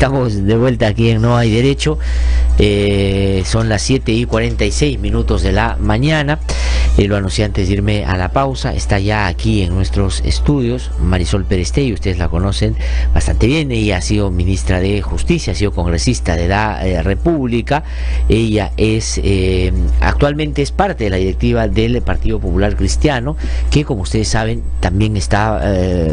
Estamos de vuelta aquí en No Hay Derecho. Son las 7:46 de la mañana. Lo anuncié antes de irme a la pausa. Está ya aquí en nuestros estudios Marisol Perestegui, ustedes la conocen bastante bien. Ella ha sido ministra de Justicia, ha sido congresista de la República. Ella es actualmente es parte de la directiva del Partido Popular Cristiano, que, como ustedes saben, también está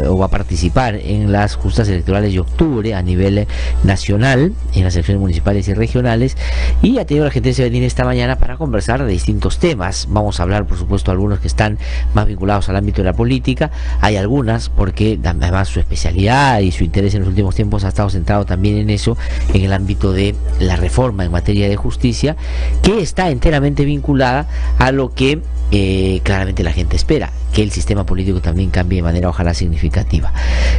o va a participar en las justas electorales de octubre a nivel nacional, en las elecciones municipales y regionales, y ha tenido la gentileza de venir esta mañana para conversar de distintos temas. Vamos a hablar, por supuesto, algunos que están más vinculados al ámbito de la política. Hay algunas porque además su especialidad y su interés en los últimos tiempos ha estado centrado también en eso, en el ámbito de la reforma en materia de justicia, que está enteramente vinculada a lo que claramente la gente espera, que el sistema político también cambie de manera ojalá significativa.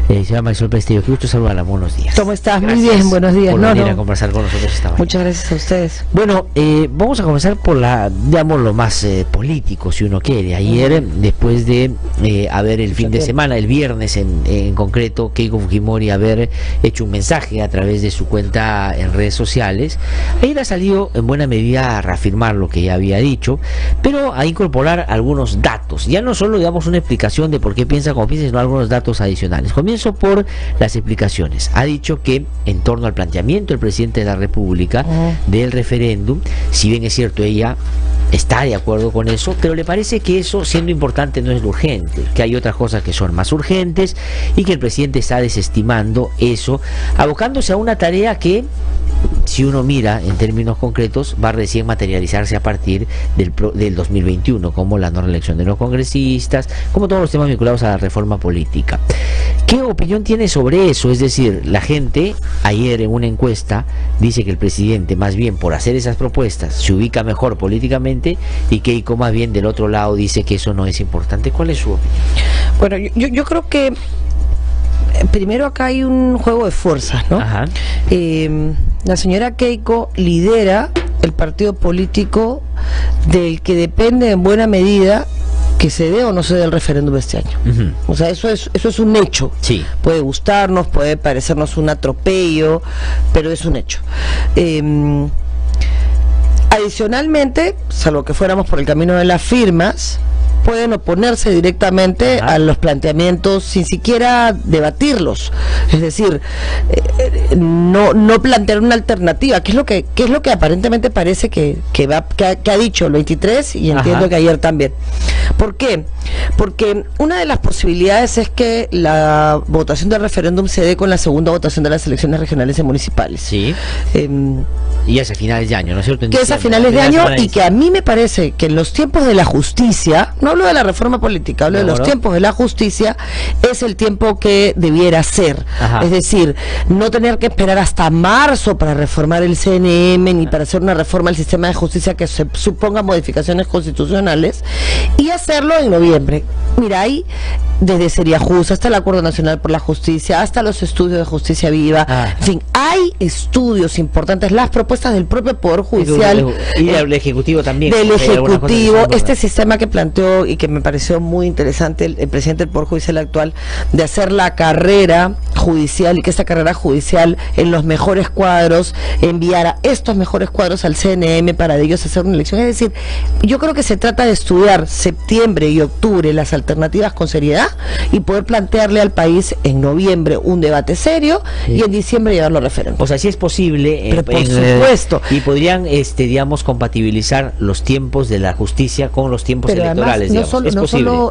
Señora Marisol Perestegui, qué gusto saludarla, buenos días. ¿Cómo estás? Gracias. Muy bien, buenos días. Por venir a conversar con nosotros esta mañana. Muchas gracias a ustedes. Bueno, vamos a comenzar por digamos, lo más político, si uno quiere. Ayer, después de haber el fin de semana, el viernes en concreto, Keiko Fujimori haber hecho un mensaje a través de su cuenta en redes sociales, ayer ha salido en buena medida a reafirmar lo que ya había dicho, pero a incorporar algunos datos, ya no solo, digamos, una explicación de por qué piensa como piensa, sino algunos datos adicionales. Comienzo por las explicaciones. Ha dicho que en torno al planteamiento del presidente de la República del referéndum, si bien es cierto, ella está de acuerdo con eso, pero le parece que eso, siendo importante, no es lo urgente, que hay otras cosas que son más urgentes y que el presidente está desestimando eso, abocándose a una tarea que, si uno mira en términos concretos, va a recién materializarse a partir del 2021, como la no reelección de los congresistas, como todos los temas vinculados a la reforma política. ¿Qué opinión tiene sobre eso? Es decir, la gente ayer en una encuesta dice que el presidente, más bien por hacer esas propuestas, se ubica mejor políticamente, y Keiko más bien del otro lado dice que eso no es importante. ¿Cuál es su opinión? Bueno, yo creo que primero acá hay un juego de fuerzas, ¿no? Ajá. La señora Keiko lidera el partido político del que depende en buena medida que se dé o no se dé el referéndum de este año. O sea, eso es un hecho. Sí. Puede gustarnos, puede parecernos un atropello, pero es un hecho. Adicionalmente, salvo que fuéramos por el camino de las firmas, pueden oponerse directamente a los planteamientos sin siquiera debatirlos, es decir, no plantear una alternativa, que es lo que aparentemente parece que ha dicho el 23, y entiendo que ayer también. ¿Por qué? Porque una de las posibilidades es que la votación del referéndum se dé con la segunda votación de las elecciones regionales y municipales. Sí. Y es a finales de año, ¿no es cierto? Que es a finales de año, y que a mí me parece que en los tiempos de la justicia, no hablo de la reforma política, hablo de los tiempos de la justicia, es el tiempo que debiera ser. Es decir, no tener que esperar hasta marzo para reformar el CNM, ni para hacer una reforma al sistema de justicia que se suponga modificaciones constitucionales, y hacerlo en noviembre. Mira, hay desde Seriajust hasta el Acuerdo Nacional por la Justicia, hasta los estudios de Justicia Viva, en fin, hay estudios importantes, las propuestas del propio Poder Judicial y del Ejecutivo también. Del Ejecutivo, este sistema que planteó y que me pareció muy interesante el presidente del Poder Judicial actual, de hacer la carrera judicial, y que esa carrera judicial en los mejores cuadros enviara estos mejores cuadros al CNM para de ellos hacer una elección. Es decir, yo creo que se trata de estudiar septiembre y octubre las alternativas con seriedad y poder plantearle al país en noviembre un debate serio, y en diciembre llevarlo a referéndum. O sea, sí es posible, pero por supuesto. Y podrían, digamos, compatibilizar los tiempos de la justicia con los tiempos electorales. Además,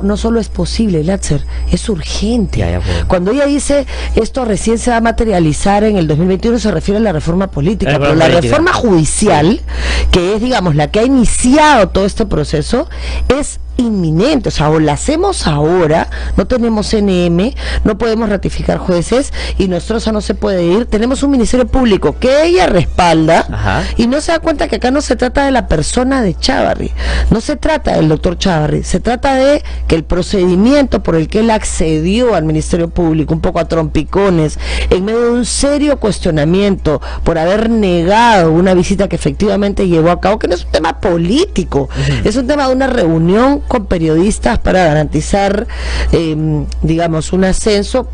no solo es posible, Latzer, es urgente. Cuando ella dice esto recién se va a materializar en el 2021, se refiere a la reforma política, pero la reforma judicial, que es, digamos, la que ha iniciado todo este proceso, es inminente. O sea, o la hacemos ahora, no tenemos CNM, no podemos ratificar jueces, y Nostroza no se puede ir, tenemos un Ministerio Público que ella respalda, y no se da cuenta que acá no se trata de la persona de Chávarri, no se trata del doctor Chávarri, se trata de que el procedimiento por el que él accedió al Ministerio Público, un poco a trompicones, en medio de un serio cuestionamiento por haber negado una visita que efectivamente llevó a cabo, que no es un tema político, es un tema de una reunión con periodistas para garantizar, digamos, un ascenso.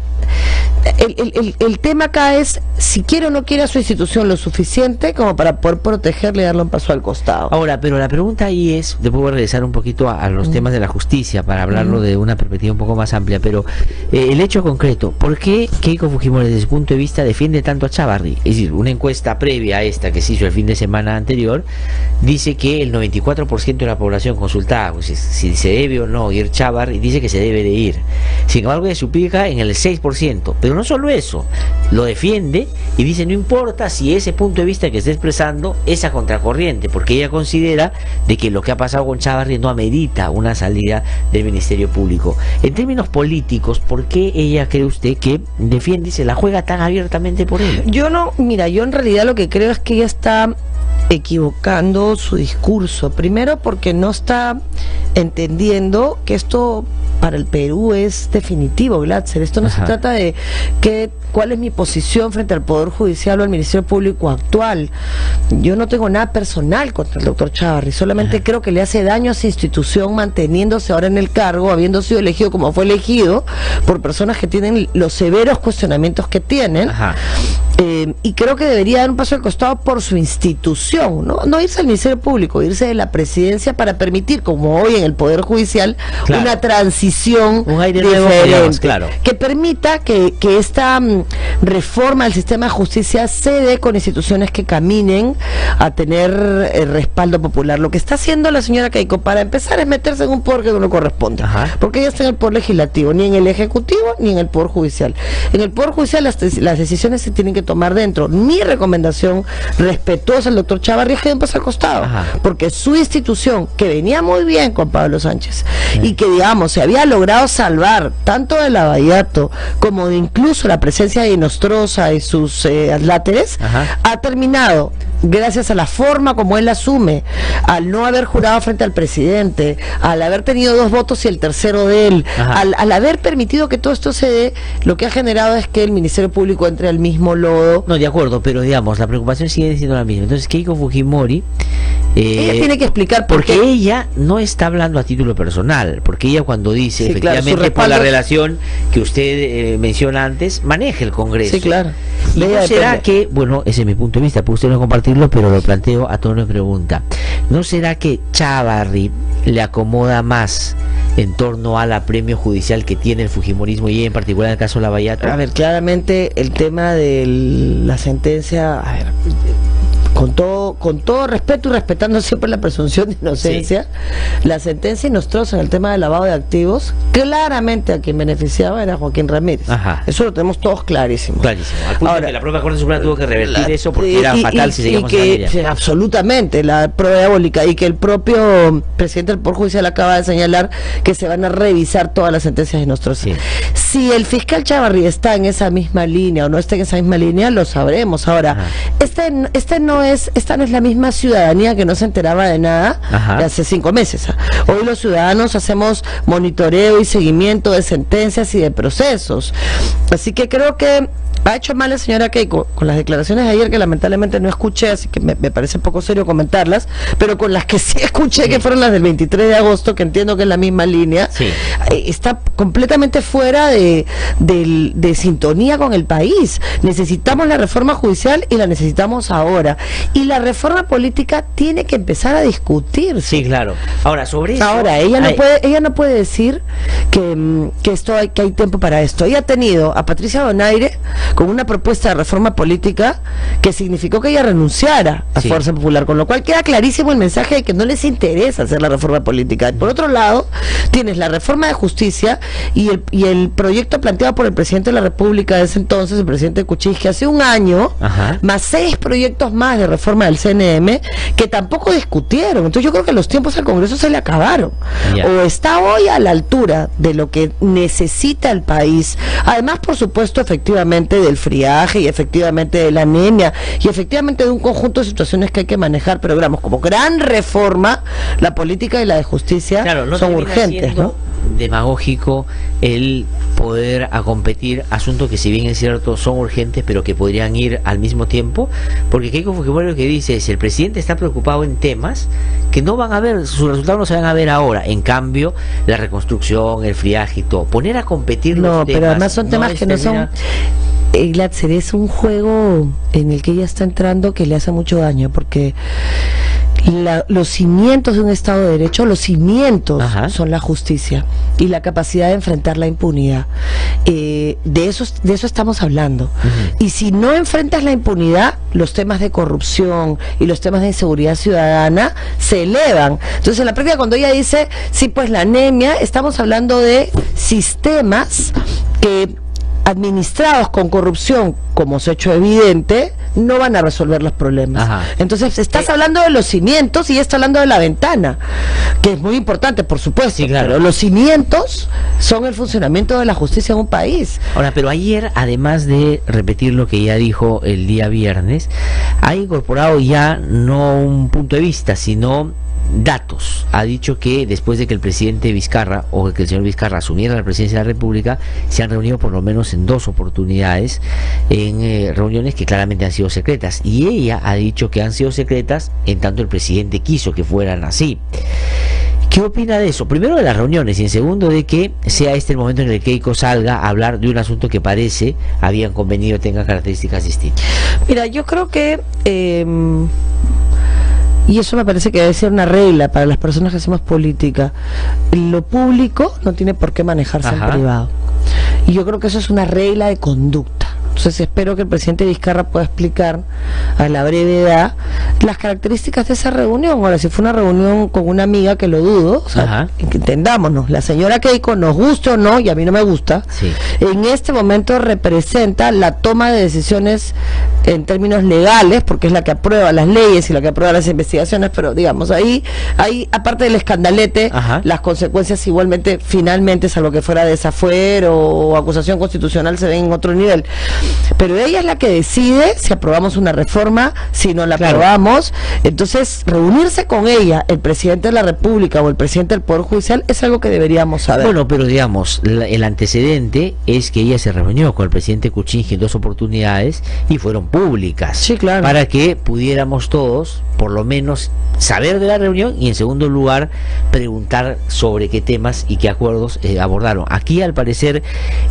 el tema acá es si quiere o no quiere a su institución lo suficiente como para poder protegerle y darle un paso al costado. Ahora, pero la pregunta ahí es, después voy a regresar un poquito a los temas de la justicia para hablarlo de una perspectiva un poco más amplia, pero el hecho concreto, ¿por qué Keiko Fujimori desde su punto de vista defiende tanto a Chávarri? Es decir, una encuesta previa a esta que se hizo el fin de semana anterior dice que el 94% de la población consultada, pues, si se debe o no ir Chávarri, dice que se debe de ir. Sin embargo, ella se ubica en el 6%, pero no solo eso, lo defiende y dice no importa si ese punto de vista que está expresando es a contracorriente, porque ella considera de que lo que ha pasado con Chávarri no amerita una salida del Ministerio Público. En términos políticos, ¿por qué ella cree usted que defiende y se la juega tan abiertamente por él? Yo no, mira, yo en realidad lo que creo es que ella está equivocando su discurso. Primero porque no está entendiendo que esto para el Perú es definitivo, Glatzer. Esto no se trata de cuál es mi posición frente al Poder Judicial o al Ministerio Público actual. Yo no tengo nada personal contra el doctor Chávarri, solamente creo que le hace daño a esa institución manteniéndose ahora en el cargo, habiendo sido elegido como fue elegido, por personas que tienen los severos cuestionamientos que tienen. Y creo que debería dar un paso al costado por su institución, no irse al Ministerio Público, irse de la presidencia para permitir, como hoy en el Poder Judicial, una transición un aire diferente, nuevo, claro, que permita que esta reforma del sistema de justicia se dé con instituciones que caminen a tener respaldo popular. Lo que está haciendo la señora Keiko, para empezar, es meterse en un poder que no le corresponde, porque ella está en el Poder Legislativo, ni en el Ejecutivo, ni en el Poder Judicial. En el Poder Judicial las decisiones se tienen que tomar dentro. Mi recomendación respetuosa al doctor Chávarri es que den paso al costado, porque su institución, que venía muy bien con Pablo Sánchez, y que, digamos, se había logrado salvar tanto de Lavallato como de incluso la presencia de Nostroza y sus adláteres, ha terminado, gracias a la forma como él asume, al no haber jurado frente al presidente, al haber tenido 2 votos y el tercero de él, al haber permitido que todo esto se dé, lo que ha generado es que el Ministerio Público entre al mismo lodo. No, de acuerdo, pero digamos, la preocupación sigue siendo la misma. Entonces, Keiko Fujimori ella tiene que explicar porque ella no está hablando a título personal, porque ella cuando dice efectivamente por la relación que usted menciona antes, maneja el Congreso. Sí, claro. ¿Y no será que, bueno, ese es mi punto de vista, puede usted no compartirlo, pero lo planteo a tono de pregunta, ¿no será que Chávarri le acomoda más en torno al apremio judicial que tiene el fujimorismo y en particular en el caso de Lavallato? A ver, claramente el tema de la sentencia, a ver, con todo respeto y respetando siempre la presunción de inocencia, la sentencia Nostroza en el tema del lavado de activos, claramente a quien beneficiaba era Joaquín Ramírez. Eso lo tenemos todos clarísimo. Clarísimo. Al punto de que la propia Corte Suprema tuvo que revertir eso porque era fatal si seguíamos en la línea. Absolutamente, la prueba diabólica, y que el propio presidente del Poder Judicial acaba de señalar que se van a revisar todas las sentencias de Nostroza. Si el fiscal Chávarri está en esa misma línea o no está en esa misma línea, lo sabremos. Ahora, esta no es la misma ciudadanía que no se enteraba de nada de hace 5 meses. Hoy los ciudadanos hacemos monitoreo y seguimiento de sentencias y de procesos. Así que creo que ha hecho mal la señora Keiko con las declaraciones de ayer, que lamentablemente no escuché, así que me parece poco serio comentarlas, pero con las que sí escuché, que fueron las del 23 de agosto, que entiendo que es la misma línea, está completamente fuera de sintonía con el país. Necesitamos la reforma judicial y la necesitamos ahora. Y la reforma política tiene que empezar a discutirse. Sí, claro. Ahora, sobre eso... Ahora, ella no puede decir que hay tiempo para esto. Ella ha tenido a Patricia Donaire con una propuesta de reforma política que significó que ella renunciara a Fuerza Popular, con lo cual queda clarísimo el mensaje de que no les interesa hacer la reforma política. Por otro lado, tienes la reforma de justicia y el proyecto planteado por el presidente de la República de ese entonces, el presidente Kuczynski, hace un año, más 6 proyectos más de reforma del CNM que tampoco discutieron. Entonces yo creo que los tiempos al Congreso se le acabaron. O está hoy a la altura de lo que necesita el país, además, por supuesto, efectivamente, del friaje y efectivamente de la anemia y efectivamente de un conjunto de situaciones que hay que manejar, pero digamos, como gran reforma, la política y la de justicia son urgentes, ¿no? Demagógico el poder a competir asuntos que, si bien es cierto, son urgentes, pero que podrían ir al mismo tiempo, porque Keiko Fujimori lo que dice es: el presidente está preocupado en temas que no van a ver, sus resultados no se van a ver ahora. En cambio, la reconstrucción, el friaje y todo, poner a competir los temas, pero además son temas que no son... Glatzer, es un juego en el que ella está entrando que le hace mucho daño, porque los cimientos de un Estado de Derecho, los cimientos son la justicia y la capacidad de enfrentar la impunidad. De eso estamos hablando. Y si no enfrentas la impunidad, los temas de corrupción y los temas de inseguridad ciudadana se elevan. Entonces, en la práctica, cuando ella dice, sí, pues la anemia, estamos hablando de sistemas que, administrados con corrupción, como se ha hecho evidente, no van a resolver los problemas. Entonces, estás hablando de los cimientos y ella está hablando de la ventana, que es muy importante, por supuesto, sí, claro. Pero los cimientos son el funcionamiento de la justicia en un país. Ahora, pero ayer, además de repetir lo que ella dijo el día viernes, ha incorporado ya no un punto de vista, sino datos. Ha dicho que después de que el presidente Vizcarra, o que el señor Vizcarra asumiera la presidencia de la República, se han reunido por lo menos en 2 oportunidades, en reuniones que claramente han sido secretas, y ella ha dicho que han sido secretas en tanto el presidente quiso que fueran así. ¿Qué opina de eso? Primero, de las reuniones, y en segundo, de que sea este el momento en el que Keiko salga a hablar de un asunto que parece habían convenido tenga características distintas. Mira, yo creo que y eso me parece que debe ser una regla para las personas que hacemos política: lo público no tiene por qué manejarse en privado. Y yo creo que eso es una regla de conducta. Entonces espero que el presidente Vizcarra pueda explicar a la brevedad las características de esa reunión. Ahora, si fue una reunión con una amiga, que lo dudo, o sea, entendámonos, la señora Keiko, nos guste o no, y a mí no me gusta, en este momento representa la toma de decisiones en términos legales, porque es la que aprueba las leyes y la que aprueba las investigaciones, pero digamos, ahí aparte del escandalete, las consecuencias igualmente, finalmente, salvo que fuera desafuero o acusación constitucional, se ven en otro nivel. Pero ella es la que decide si aprobamos una reforma, si no la aprobamos. Entonces, reunirse con ella, el presidente de la República o el presidente del Poder Judicial, es algo que deberíamos saber. Bueno, pero digamos, el antecedente es que ella se reunió con el presidente Kuczynski en 2 oportunidades y fueron públicas. Sí, claro. Para que pudiéramos todos, por lo menos, saber de la reunión y, en segundo lugar, preguntar sobre qué temas y qué acuerdos abordaron. Aquí, al parecer,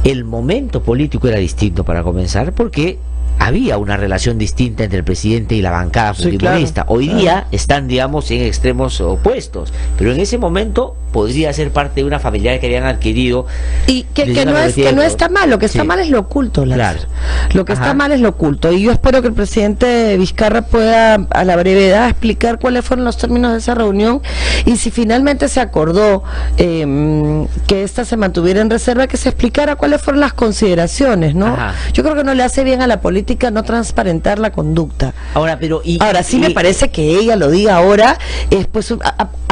el momento político era distinto, para comenzar, porque había una relación distinta entre el presidente y la bancada fujimorista. Hoy día están, digamos, en extremos opuestos, pero en ese momento podría ser parte de una familiar que habían adquirido. Y que no está mal, lo que está mal es lo oculto. Lo que está mal es lo oculto, y yo espero que el presidente Vizcarra pueda a la brevedad explicar cuáles fueron los términos de esa reunión, y si finalmente se acordó que esta se mantuviera en reserva, que se explicara cuáles fueron las consideraciones, ¿no? Yo creo que no le hace bien a la política no transparentar la conducta. Ahora, pero me parece que ella lo diga ahora, es pues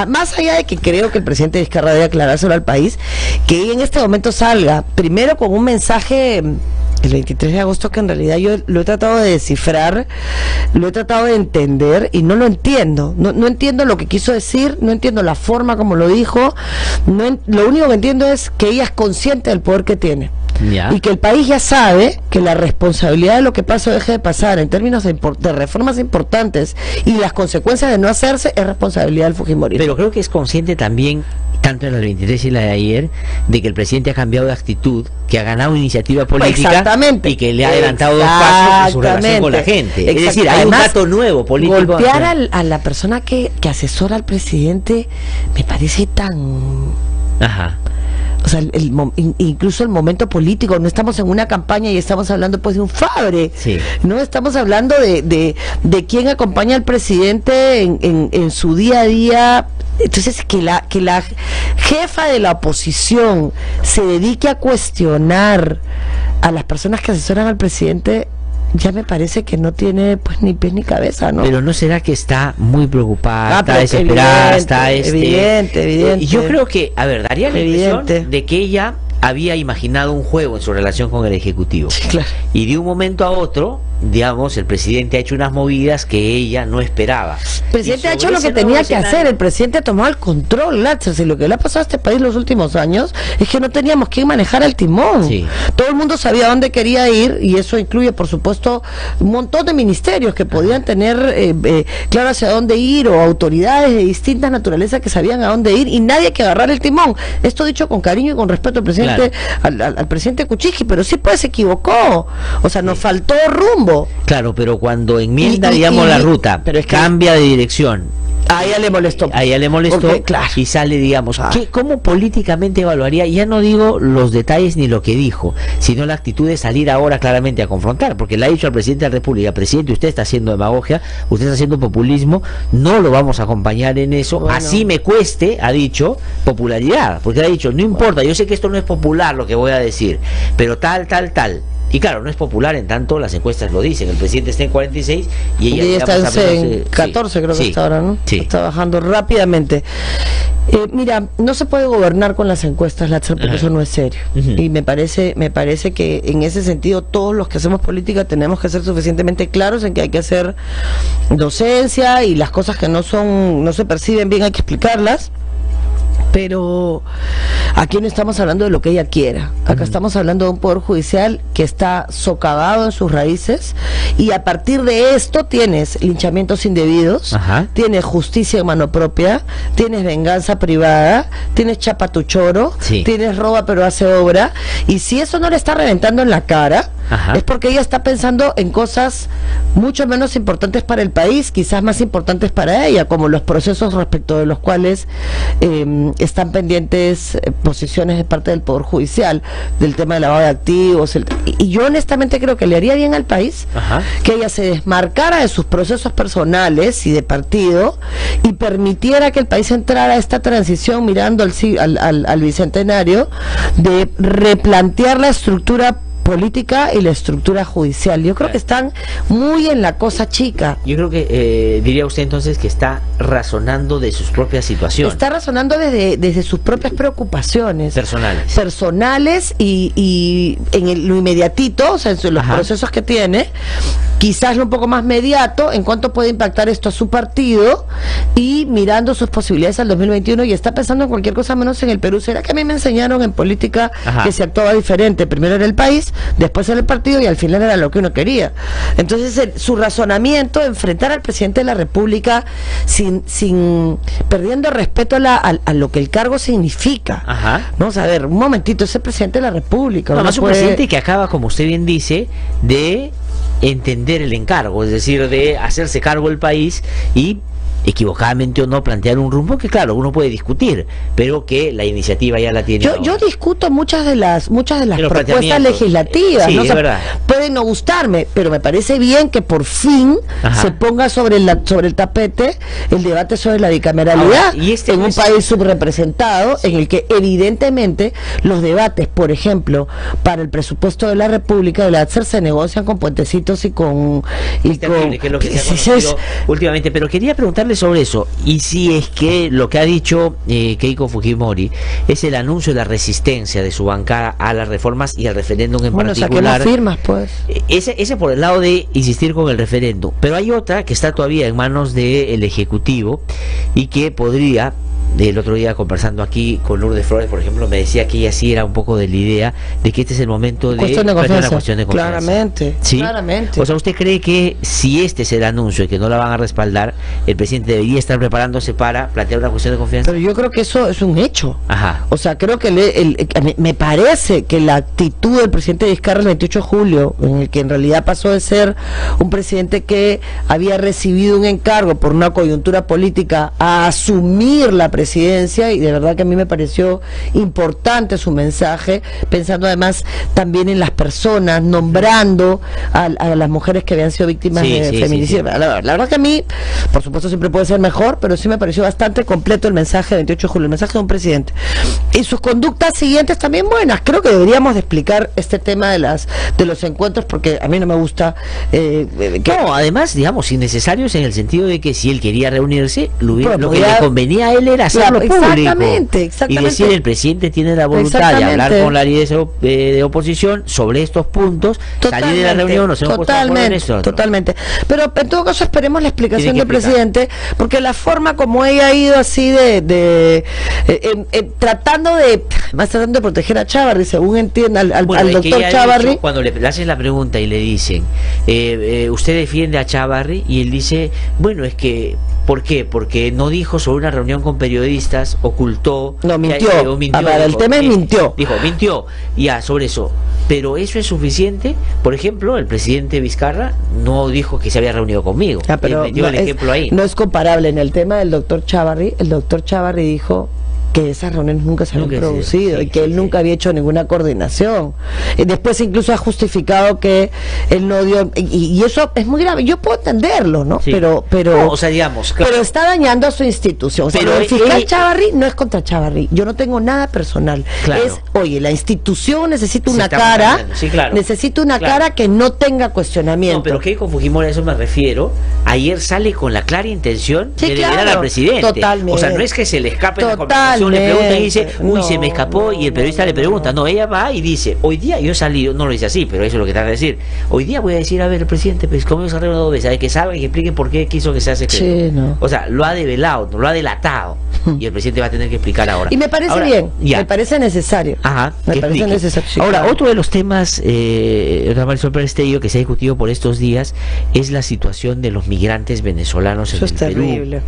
más allá de que creo que el presidente Vizcarra debe aclarárselo al país, que ella en este momento salga primero con un mensaje el 23 de agosto que en realidad yo lo he tratado de descifrar, lo he tratado de entender y no lo entiendo. No entiendo lo que quiso decir, no entiendo la forma como lo dijo. Lo único que entiendo es que ella es consciente del poder que tiene. Y que el país ya sabe que la responsabilidad de lo que pasa o deje de pasar en términos de reformas importantes y las consecuencias de no hacerse es responsabilidad del fujimorismo. Pero creo que es consciente también, tanto en el 23 y la de ayer, de que el presidente ha cambiado de actitud, que ha ganado iniciativa política y que le ha adelantado 2 pasos en su relación con la gente. Es decir, hay un dato nuevo político. Golpear a la persona que asesora al presidente me parece tan... O sea, incluso el momento político, no estamos en una campaña y estamos hablando pues de un Fabre, no estamos hablando de quién acompaña al presidente en su día a día. Entonces, que la jefa de la oposición se dedique a cuestionar a las personas que asesoran al presidente, ya me parece que no tiene pues ni pies ni cabeza, ¿no? Pero ¿no será que está muy preocupada, está desesperada, evidente? Yo creo que, a ver, daría la impresión de que ella había imaginado un juego en su relación con el Ejecutivo. Y de un momento a otro digamos, el presidente ha hecho unas movidas que ella no esperaba. El presidente ha hecho lo que tenía que hacer, el presidente ha tomado el control, Latzer. Si lo que le ha pasado a este país los últimos años es que no teníamos quien manejar el timón. Sí. Todo el mundo sabía dónde quería ir, y eso incluye, por supuesto, un montón de ministerios que podían tener claro hacia dónde ir, o autoridades de distintas naturalezas que sabían a dónde ir, y nadie que agarrar el timón. Esto dicho con cariño y con respeto al presidente, claro, al presidente Kuczynski, pero sí pues se equivocó, o sea, nos faltó rumbo. Claro, pero cuando enmienda, digamos, la ruta, pero es que cambia de dirección. A ella le molestó. A ella le molestó. Porque, claro, y sale, digamos, ¿cómo políticamente evaluaría? Ya no digo los detalles ni lo que dijo, sino la actitud de salir ahora claramente a confrontar, porque le ha dicho al presidente de la República: presidente, usted está haciendo demagogia, usted está haciendo populismo, no lo vamos a acompañar en eso, bueno, así me cueste, ha dicho, popularidad, porque ha dicho, no importa, yo sé que esto no es popular lo que voy a decir, pero tal. Y claro, no es popular, en tanto las encuestas lo dicen. El presidente está en 46 y ella está en 14, sí, creo que está ahora, ¿no? Sí. Está bajando rápidamente. Mira, no se puede gobernar con las encuestas, Latzer, porque eso no es serio. Y me parece que en ese sentido todos los que hacemos política tenemos que ser suficientemente claros en que hay que hacer docencia, y las cosas que no se perciben bien hay que explicarlas. Pero aquí no estamos hablando de lo que ella quiera. Acá estamos hablando de un poder judicial que está socavado en sus raíces, y a partir de esto tienes linchamientos indebidos, tienes justicia en mano propia, tienes venganza privada, tienes chapa tu choro, tienes roba pero hace obra, y si eso no le está reventando en la cara, es porque ella está pensando en cosas mucho menos importantes para el país, quizás más importantes para ella, como los procesos respecto de los cuales están pendientes posiciones de parte del Poder Judicial, del tema del lavado de activos, y yo honestamente creo que le haría bien al país que ella se desmarcara de sus procesos personales y de partido, y permitiera que el país entrara a esta transición mirando al bicentenario, de replantear la estructura política y la estructura judicial. Yo creo que están muy en la cosa chica. Yo creo que diría usted entonces que está razonando de sus propias situaciones. Está razonando desde sus propias preocupaciones personales y en lo inmediatito, o sea, en los procesos que tiene, quizás un poco más mediato, en cuánto puede impactar esto a su partido, y mirando sus posibilidades al 2021, y está pensando en cualquier cosa menos en el Perú. ¿Será que a mí me enseñaron en política que se actuaba diferente? Primero era el país, después era el partido, y al final era lo que uno quería. Entonces su razonamiento, enfrentar al presidente de la República sin perdiendo respeto a lo que el cargo significa. Vamos a ver, un momentito, ese presidente de la República. No, más un presidente que acaba, como usted bien dice, de entender el encargo, es decir, de hacerse cargo del país, y equivocadamente o no plantear un rumbo que, claro, uno puede discutir, pero que la iniciativa ya la tiene. Yo discuto muchas de las propuestas legislativas, sí, ¿no? O sea, pueden no gustarme, pero me parece bien que por fin se ponga sobre el tapete el debate sobre la bicameralidad en un país subrepresentado, en el que evidentemente los debates, por ejemplo, para el presupuesto de la República, de la ATSER, se negocian con puentecitos y con que es lo que se ha conocido últimamente. Pero quería preguntarle sobre eso, y si es que lo que ha dicho Keiko Fujimori es el anuncio de la resistencia de su bancada a las reformas y al referéndum en particular. Saquemos firmas, pues. Ese por el lado de insistir con el referéndum, pero hay otra que está todavía en manos del Ejecutivo, y que podría, el otro día conversando aquí con Lourdes Flores, por ejemplo, me decía que ella sí era un poco de la idea de que este es el momento de una cuestión de confianza. Claramente, ¿sí? Claramente. O sea, ¿usted cree que si este es el anuncio y que no la van a respaldar, el presidente debería estar preparándose para plantear una cuestión de confianza? Pero yo creo que eso es un hecho. O sea, creo que me parece que la actitud del presidente Vizcarra el 28 de julio, en el que en realidad pasó de ser un presidente que había recibido un encargo por una coyuntura política a asumir la presidencia, y de verdad que a mí me pareció importante su mensaje, pensando además también en las personas, nombrando a las mujeres que habían sido víctimas de feminicidio. La verdad que a mí, por supuesto, siempre puede ser mejor, pero sí me pareció bastante completo el mensaje del 28 de julio, el mensaje de un presidente. y sus conductas siguientes también buenas. Creo que deberíamos de explicar este tema de los encuentros, porque a mí no me gusta no, además, digamos, innecesarios en el sentido de que si él quería reunirse, lo que le convenía a él era hacerlo público. Exactamente. Y decir, el presidente tiene la voluntad de hablar con la líder de oposición sobre estos puntos, salir de la reunión, nos hemos puesto de acuerdo en esto. Totalmente. Pero en todo caso esperemos la explicación del presidente, porque la forma como ella ha ido así tratando de proteger a Chávarri, según entiende al doctor Chávarri. Cuando le hacen la pregunta y le dicen, usted defiende a Chávarri, y él dice, bueno, es que ¿por qué? Porque no dijo sobre una reunión con periodistas, ocultó. No, mintió. El tema es mintió. Dijo, mintió. Ya, sobre eso. Pero eso es suficiente. Por ejemplo, el presidente Vizcarra no dijo que se había reunido conmigo. Pero él dio el ejemplo ahí. No es comparable. En el tema del doctor Chávarri, el doctor Chávarri dijo que esas reuniones nunca se habían producido y que él nunca había hecho ninguna coordinación. Y después incluso ha justificado que él no dio, y eso es muy grave. Yo puedo entenderlo, ¿no? Sí. Pero no, o sea, digamos, claro, pero está dañando a su institución. Pero el fiscal Chávarri no es contra Chávarri. Yo no tengo nada personal. Claro. Es, oye, la institución necesita una cara, necesita una cara que no tenga cuestionamiento. No, pero Keiko Fujimori, a eso me refiero. Ayer sale con la clara intención de liberar al presidente. Totalmente. O sea, no es que se le escape la conversación. Le pregunta y dice, uy, se me escapó, y el periodista le pregunta, no, ella va y dice, hoy día yo he salido, no lo dice así, pero eso es lo que trata de decir, hoy día voy a decir, a ver, el presidente, pues como se arregló 2 veces, que salga y explique por qué quiso que sea secreto. Sí, no. O sea, lo ha develado, lo ha delatado, y el presidente va a tener que explicar ahora. Y me parece bien, me parece necesario. Ajá, me parece necesario. Sí, ahora, claro. Otro de los temas, Marisol Pérez Tello, que se ha discutido por estos días, es la situación de los migrantes venezolanos en el Perú. Terrible.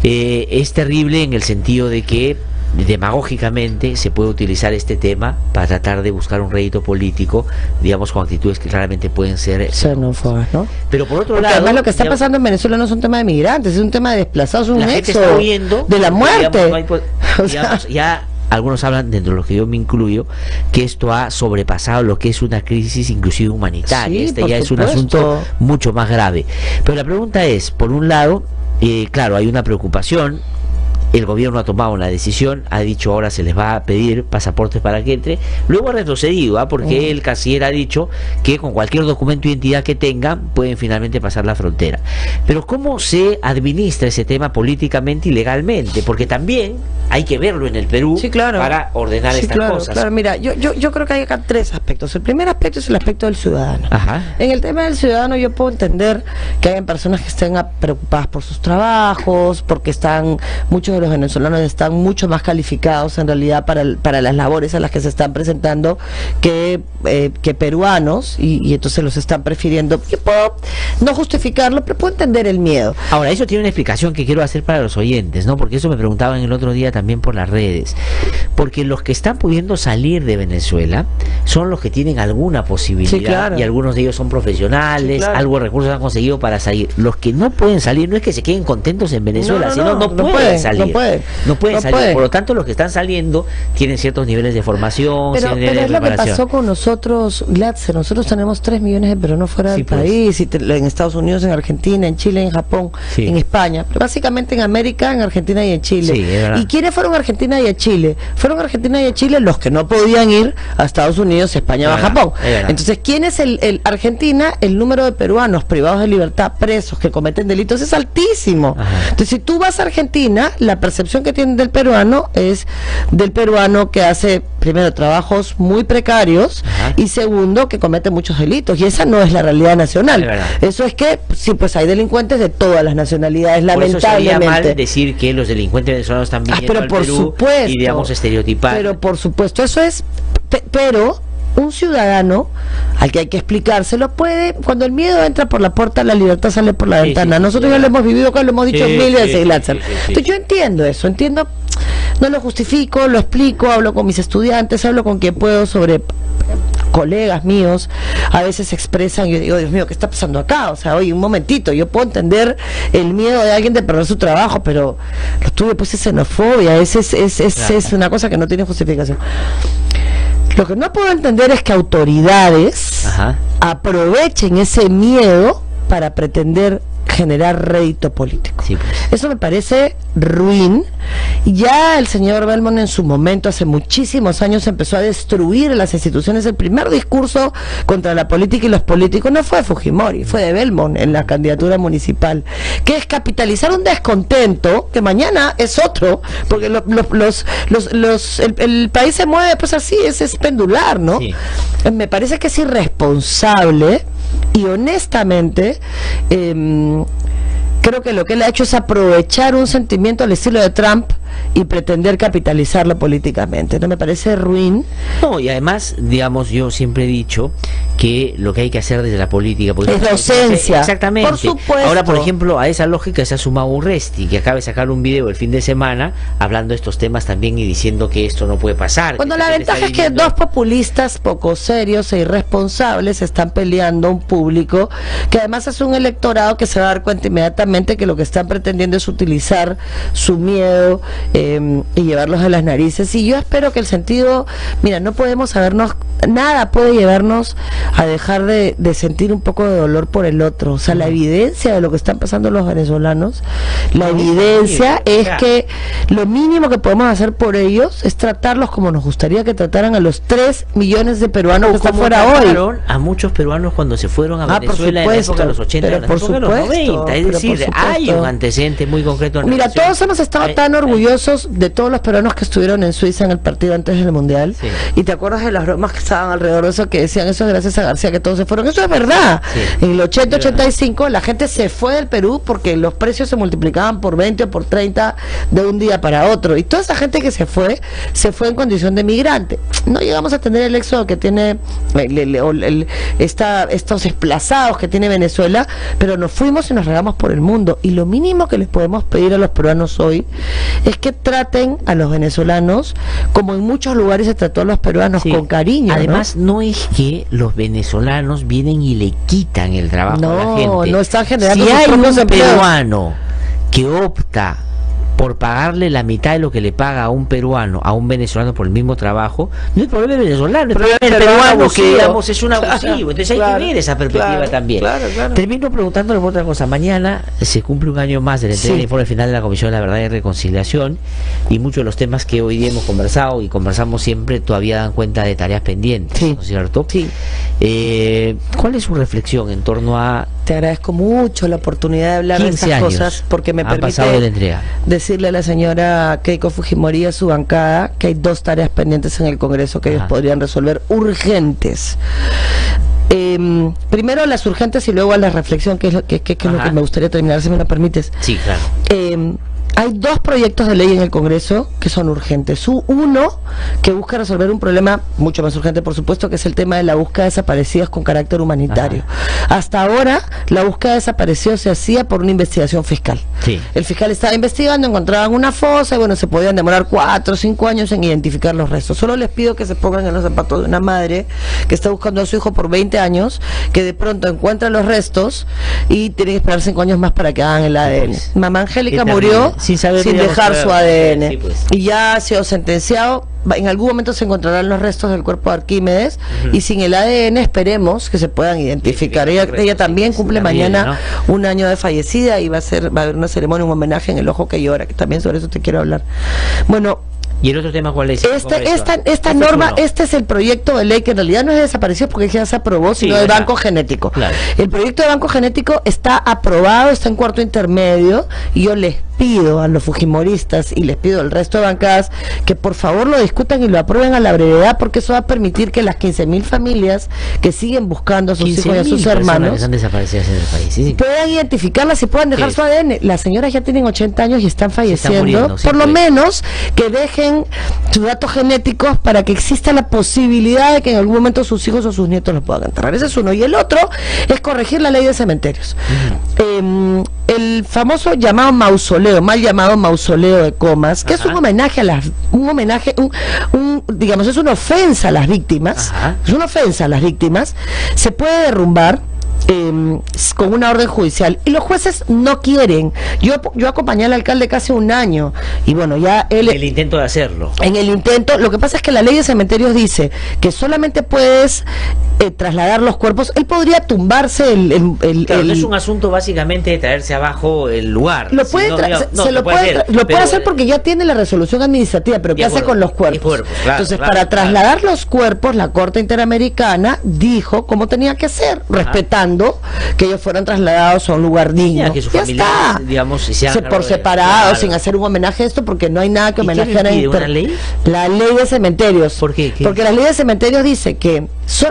Es terrible en el sentido de que demagógicamente se puede utilizar este tema para tratar de buscar un rédito político, digamos, con actitudes que claramente pueden ser xenófobas, ¿no? Pero por otro Porque lado, además lo que está pasando en Venezuela no es un tema de migrantes, es un tema de desplazados, un la gente éxodo está huyendo de la muerte. Digamos, digamos, ya algunos hablan, dentro de los que yo me incluyo, que esto ha sobrepasado lo que es una crisis inclusive humanitaria. Sí, este ya es un asunto mucho más grave. Pero la pregunta es, por un lado, claro, hay una preocupación. El gobierno ha tomado una decisión, ha dicho ahora se les va a pedir pasaportes para que entre, luego ha retrocedido, porque el canciller ha dicho que con cualquier documento de identidad que tengan pueden finalmente pasar la frontera. Pero ¿cómo se administra ese tema políticamente y legalmente? Porque también hay que verlo en el Perú, sí, claro, para ordenar estas cosas. Claro, mira, yo creo que hay acá 3 aspectos. El primer aspecto es el aspecto del ciudadano. Ajá. En el tema del ciudadano yo puedo entender que hayan personas que estén preocupadas por sus trabajos, porque muchos de los venezolanos están mucho más calificados en realidad para las labores a las que se están presentando que peruanos, y entonces los están prefiriendo. Yo puedo no justificarlo, pero puedo entender el miedo. Ahora, eso tiene una explicación que quiero hacer para los oyentes, ¿no? Porque eso me preguntaban el otro día también por las redes. Porque los que están pudiendo salir de Venezuela son los que tienen alguna posibilidad, sí, claro, y algunos de ellos son profesionales, sí, claro, algo de recursos han conseguido para salir. Los que no pueden salir no es que se queden contentos en Venezuela, sino no pueden salir. No pueden salir. Por lo tanto, los que están saliendo tienen ciertos niveles de formación, pero es lo que pasó con nosotros, Glatzer. Nosotros tenemos 3 millones de peruanos fuera del país, en Estados Unidos, en Argentina, en Chile, en Japón, en España, pero básicamente en América, en Argentina y en Chile. ¿Y quiénes fueron a Argentina y a Chile? Fueron a Argentina y a Chile los que no podían ir a Estados Unidos, España o a Japón. Entonces, ¿quién es el Argentina? El número de peruanos privados de libertad, presos, que cometen delitos es altísimo. Entonces, si tú vas a Argentina, la percepción que tienen del peruano es del peruano que hace, primero, trabajos muy precarios, y segundo, que comete muchos delitos, y esa no es la realidad nacional. Eso es que, sí, pues hay delincuentes de todas las nacionalidades, lamentablemente. Por eso sería mal decir que los delincuentes venezolanos están viniendo al Perú, supuesto, y digamos estereotipar. Pero por supuesto, eso es, pero un ciudadano al que hay que explicárselo puede, cuando el miedo entra por la puerta, la libertad sale por la ventana. Nosotros ya lo hemos vivido, lo hemos dicho mil veces, Glatzer. Entonces yo entiendo eso, no lo justifico, lo explico, hablo con mis estudiantes, hablo con quien puedo sobre colegas míos, a veces expresan, yo digo, Dios mío, ¿qué está pasando acá? O sea, oye, un momentito, yo puedo entender el miedo de alguien de perder su trabajo, pero lo tuve, pues es xenofobia, es una cosa que no tiene justificación. Lo que no puedo entender es que autoridades aprovechen ese miedo para pretender generar rédito político. Sí, pues. Eso me parece ruin. Ya el señor Belmont en su momento, hace muchísimos años, empezó a destruir las instituciones. El primer discurso contra la política y los políticos no fue de Fujimori, fue de Belmont en la candidatura municipal, que es capitalizar un descontento que mañana es otro, porque el país se mueve pues así, es pendular, ¿no? Sí. Me parece que es irresponsable y honestamente creo que lo que él ha hecho es aprovechar un sentimiento al estilo de Trump y pretender capitalizarlo políticamente. ¿No me parece ruin? No, y además, digamos, yo siempre he dicho que lo que hay que hacer desde la política es docencia. Exactamente. Por supuesto. Ahora, por ejemplo, a esa lógica se ha sumado Urresti, que acaba de sacar un video el fin de semana hablando de estos temas también y diciendo que esto no puede pasar. Cuando la ventaja es que dos populistas poco serios e irresponsables están peleando un público que además es un electorado que se va a dar cuenta inmediatamente que lo que están pretendiendo es utilizar su miedo y llevarlos a las narices. Y yo espero que el sentido, mira, no podemos sabernos, nada puede llevarnos a dejar de sentir un poco de dolor por el otro. O sea, la evidencia de lo que están pasando los venezolanos, la evidencia es que lo mínimo que podemos hacer por ellos es tratarlos como nos gustaría que trataran a los 3 millones de peruanos que están fuera hoy. A muchos peruanos cuando se fueron a Venezuela en la época de los 80, en la época de los 90. Es decir, hay un antecedente muy concreto. Mira, todos hemos estado tan orgullosos de todos los peruanos que estuvieron en Suiza en el partido antes del Mundial. Sí. Y te acuerdas de las bromas que estaban alrededor de eso, que decían eso es gracias a García que todos se fueron. Eso es verdad. Sí. En el 80-85 la gente se fue del Perú porque los precios se multiplicaban por 20 o por 30 de un día para otro. Y toda esa gente que se fue en condición de migrante. No llegamos a tener el éxodo que tiene estos desplazados que tiene Venezuela, pero nos fuimos y nos regamos por el mundo. Y lo mínimo que les podemos pedir a los peruanos hoy es que traten a los venezolanos como en muchos lugares se trató a los peruanos, sí, con cariño. Además, no es que los venezolanos vienen y le quitan el trabajo a la gente. No están generando. Si hay un peruano que opta por pagarle la mitad de lo que le paga a un peruano, a un venezolano por el mismo trabajo, no es problema venezolano, es problema peruano que, digamos, es un abusivo. Entonces hay que ver esa perspectiva también. Termino preguntándole por otra cosa. Mañana se cumple un año más de la entrega del informe final de la Comisión de la Verdad y Reconciliación, y muchos de los temas que hoy día hemos conversado y conversamos siempre todavía dan cuenta de tareas pendientes, ¿no es cierto? Sí. ¿Cuál es su reflexión en torno a... Te agradezco mucho la oportunidad de hablar de estas cosas, porque me permite decirle a la señora Keiko Fujimori y a su bancada que hay 2 tareas pendientes en el Congreso que ellos podrían resolver urgentes. Primero las urgentes y luego a la reflexión, que es lo que me gustaría terminar, si me lo permites. Sí, claro. Hay 2 proyectos de ley en el Congreso que son urgentes. Uno que busca resolver un problema mucho más urgente, por supuesto, que es el tema de la búsqueda de desaparecidos con carácter humanitario. Hasta ahora, la búsqueda de desaparecidos se hacía por una investigación fiscal. Sí. El fiscal estaba investigando, encontraban una fosa y bueno, se podían demorar 4 o 5 años en identificar los restos. Solo les pido que se pongan en los zapatos de una madre que está buscando a su hijo por 20 años, que de pronto encuentra los restos y tiene que esperar 5 años más para que hagan el ADN. Pues, mamá Angélica murió sin dejar su ADN. Sí, pues. Y ya ha sido sentenciado. En algún momento se encontrarán los restos del cuerpo de Arquímedes y sin el ADN esperemos que se puedan identificar. Ella también cumple mañana, ¿no?, un año de fallecida y va a haber una ceremonia, un homenaje en El Ojo que Llora, que también sobre eso te quiero hablar. Bueno, ¿y el otro tema cuál es? Esta norma, este es el proyecto de ley que en realidad no es de desaparecidos porque ya se aprobó, sino del banco genético. Claro. El proyecto de banco genético está aprobado, está en cuarto intermedio, y yo les pido a los fujimoristas y les pido al resto de bancadas que por favor lo discutan y lo aprueben a la brevedad, porque eso va a permitir que las 15.000 familias que siguen buscando a sus hijos y a sus hermanos que están desaparecidas en el país, puedan identificarlas y puedan dejar su ADN. Las señoras ya tienen 80 años y están falleciendo. Muriendo, por lo menos que dejen sus datos genéticos para que exista la posibilidad de que en algún momento sus hijos o sus nietos los puedan enterrar. Ese es uno. Y el otro es corregir la ley de cementerios. El famoso llamado mausoleo, mal llamado mausoleo de Comas, que es un homenaje a digamos, es una ofensa a las víctimas, es una ofensa a las víctimas, se puede derrumbar con una orden judicial, y los jueces no quieren. Yo acompañé al alcalde casi un año, y bueno, ya él... El intento de hacerlo. En el intento, lo que pasa es que la ley de cementerios dice que solamente puedes trasladar los cuerpos. Él podría tumbarse Claro, no es un asunto básicamente de traerse abajo el lugar. Lo puede, lo puede hacer porque ya tiene la resolución administrativa, pero ¿qué hace con los cuerpos? Entonces, para trasladar los cuerpos, la Corte Interamericana dijo cómo tenía que ser, respetando que ellos fueran trasladados a un lugar digno. Que ya está, digamos, por separado, sin hacer un homenaje a esto, porque no hay nada que homenajear a ¿Una ley? La ley de cementerios. ¿Por qué? Porque la ley de cementerios dice que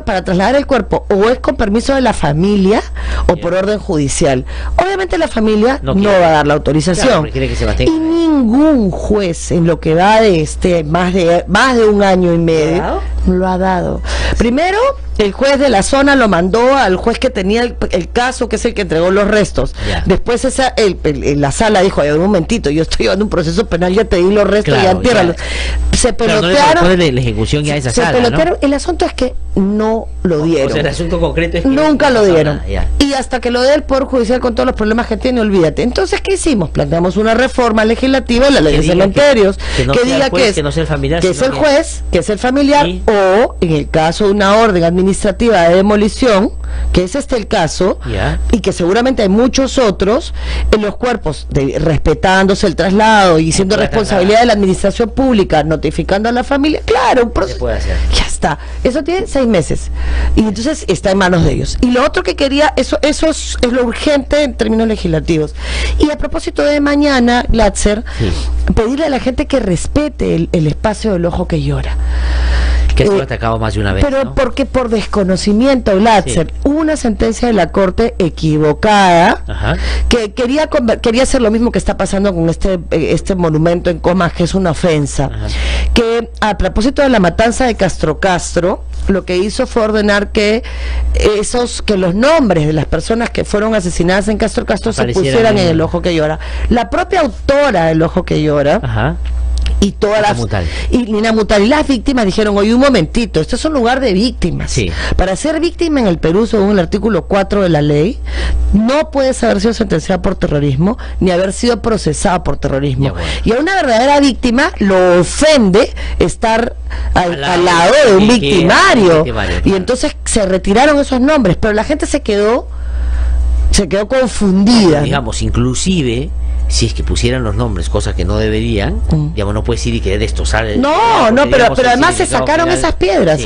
para trasladar el cuerpo o es con permiso de la familia o por orden judicial. Obviamente la familia no va a dar la autorización. Claro, quiere que se mantenga. Y ningún juez en lo que va de más de un año y medio lo ha dado. Primero, el juez de la zona lo mandó al juez que tenía el caso, que es el que entregó los restos. Después la sala dijo, un momentito, yo estoy llevando un proceso penal, ya te di los restos, ya entiérralos. Se pelotearon. No la ejecución ya esa sala, pelotearon. El asunto es que no lo dieron. O sea, el asunto concreto es que nunca lo dieron. Y hasta que lo dé el Poder Judicial con todos los problemas que tiene, olvídate. Entonces, ¿qué hicimos? Planteamos una reforma legislativa de la ley de cementerios que diga que es el juez, que es el familiar, o en el caso de una orden administrativa de demolición, que es el caso, y que seguramente hay muchos otros, en los cuerpos, respetándose el traslado y siendo responsabilidad de la administración pública, notificando a la familia, claro, un proceso. Puede hacer. Ya está. Eso tiene 6 meses. Y entonces está en manos de ellos. Y lo otro que quería, eso es lo urgente en términos legislativos. Y a propósito de mañana, Glatzer, pedirle a la gente que respete el espacio del ojo que llora. Que ha sido atacado más de una vez. Pero porque por desconocimiento, Glatzer, hubo una sentencia de la Corte equivocada que quería hacer lo mismo que está pasando con este monumento en Comas, que es una ofensa. Que a propósito de la matanza de Castro, lo que hizo fue ordenar que los nombres de las personas que fueron asesinadas en Castro se pusieran en el ojo que llora. La propia autora del ojo que llora y todas Nina Mutal y las víctimas dijeron, oye, un momentito, esto es un lugar de víctimas. Para ser víctima en el Perú, según el artículo 4 de la ley, no puedes haber sido sentenciada por terrorismo ni haber sido procesada por terrorismo. Y a una verdadera víctima lo ofende estar al lado de un victimario. Y entonces se retiraron esos nombres, pero la gente se quedó confundida. Digamos, inclusive, si es que pusieran los nombres, cosas que no deberían, digamos, no puedes ir y querer destrozar el... pero además se sacaron esas piedras,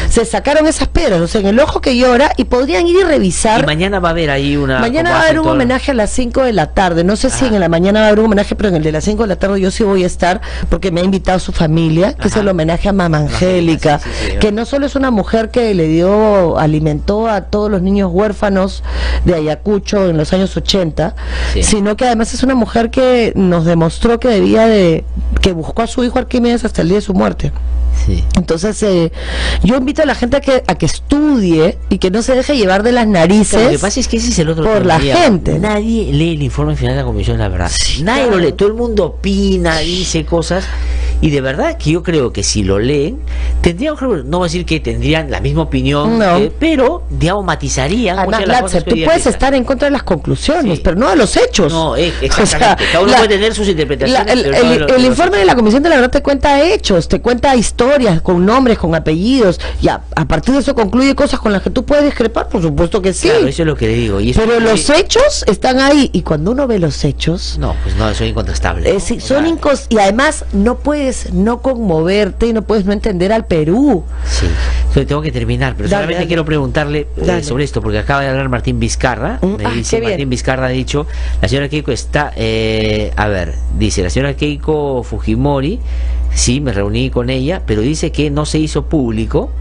se sacaron esas piedras, o sea, en el ojo que llora, y podrían ir y revisar. Y mañana va a haber ahí mañana va a haber un homenaje a las 5 de la tarde, no sé si en la mañana va a haber un homenaje, pero en el de las 5 de la tarde yo sí voy a estar, porque me ha invitado su familia, que es el homenaje a Mama Angélica, que no solo es una mujer que alimentó a todos los niños huérfanos de Ayacucho en los años 80, sino que además es una mujer que nos demostró que buscó a su hijo Arquímedes hasta el día de su muerte. Entonces yo invito a la gente a que estudie y que no se deje llevar de las narices. Lo que pasa es que ese es el otro por la gente. Nadie lee el informe final de la Comisión de la Verdad. Nadie lo lee. Todo el mundo opina, dice cosas. Y de verdad que yo creo que si lo leen, no voy a decir que tendrían la misma opinión, pero, digamos, matizarían. Además, tú puedes estar en contra de las conclusiones, pero no de los hechos. No, exactamente. Cada uno puede tener sus interpretaciones. El informe de la Comisión de la Verdad te cuenta hechos, te cuenta historias, con nombres, con apellidos, y a partir de eso concluye cosas con las que tú puedes discrepar, por supuesto que sí. Claro, eso es lo que le digo. Pero los hechos están ahí, y cuando uno ve los hechos... son incontestables. Y además no puedes no conmoverte y no puedes no entender al Perú. Tengo que terminar, pero solamente quiero preguntarle sobre esto, porque acaba de hablar Martín Vizcarra. Martín Vizcarra ha dicho, la señora Keiko está, dice, la señora Keiko Fujimori, sí, me reuní con ella, pero dice que no se hizo público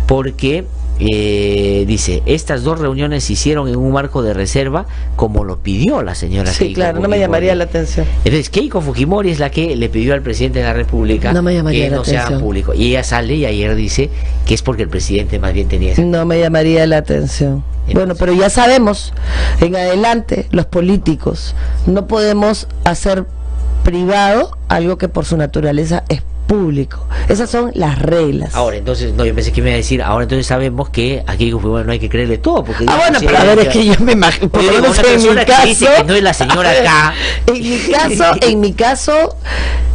porque dice, estas 2 reuniones se hicieron en un marco de reserva como lo pidió la señora Keiko Fujimori. No me llamaría la atención. Entonces Keiko Fujimori es la que le pidió al presidente de la República que no sea público, y ella sale y ayer dice que es porque el presidente más bien tenía no me llamaría la atención. Bueno, pero ya sabemos, en adelante los políticos no podemos hacer privado algo que por su naturaleza es público. Esas son las reglas. Ahora, entonces, no, yo pensé que me iba a decir, ahora entonces sabemos que a Keiko Fujimori no hay que creerle todo. Porque bueno, pero a ver, es que yo me imagino, por lo menos en mi caso, que dice que no es la señora acá. En mi caso,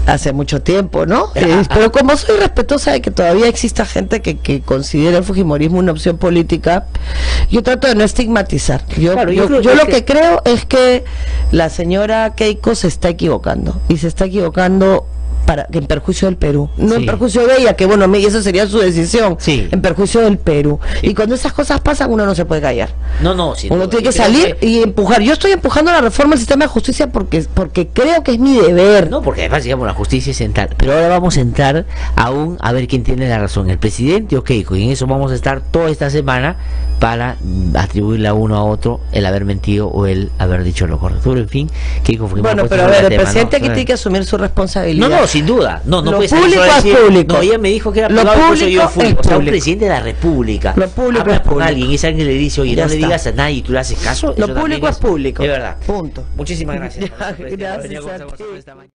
hace mucho tiempo, ¿no? Pero como soy respetuosa de que todavía exista gente que considera el fujimorismo una opción política, yo trato de no estigmatizar. Yo lo que creo es que la señora Keiko se está equivocando, y se está equivocando en perjuicio del Perú, no en perjuicio de ella, que bueno, eso sería su decisión, en perjuicio del Perú. Y cuando esas cosas pasan, uno no se puede callar. Uno tiene que salir y empujar. Yo estoy empujando la reforma del sistema de justicia porque creo que es mi deber. No, porque además, digamos, la justicia es central. Pero ahora vamos a entrar aún a ver quién tiene la razón, el presidente o Keiko, y en eso vamos a estar toda esta semana para atribuirle a uno a otro el haber mentido o el haber dicho lo correcto. Pero en fin, Keiko Fujimori. Bueno, pero a ver, el presidente aquí tiene que asumir su responsabilidad. No, sin duda. No puede ser público es público. No, ella me dijo que era lo privado, público yo fui. O sea, un presidente de la República. Lo público habla es con público. alguien y ese alguien le dice, oye, Ya no le está. digas a nadie y tú le haces caso. Lo público es público. Es verdad. Punto. Muchísimas gracias. Gracias a ti.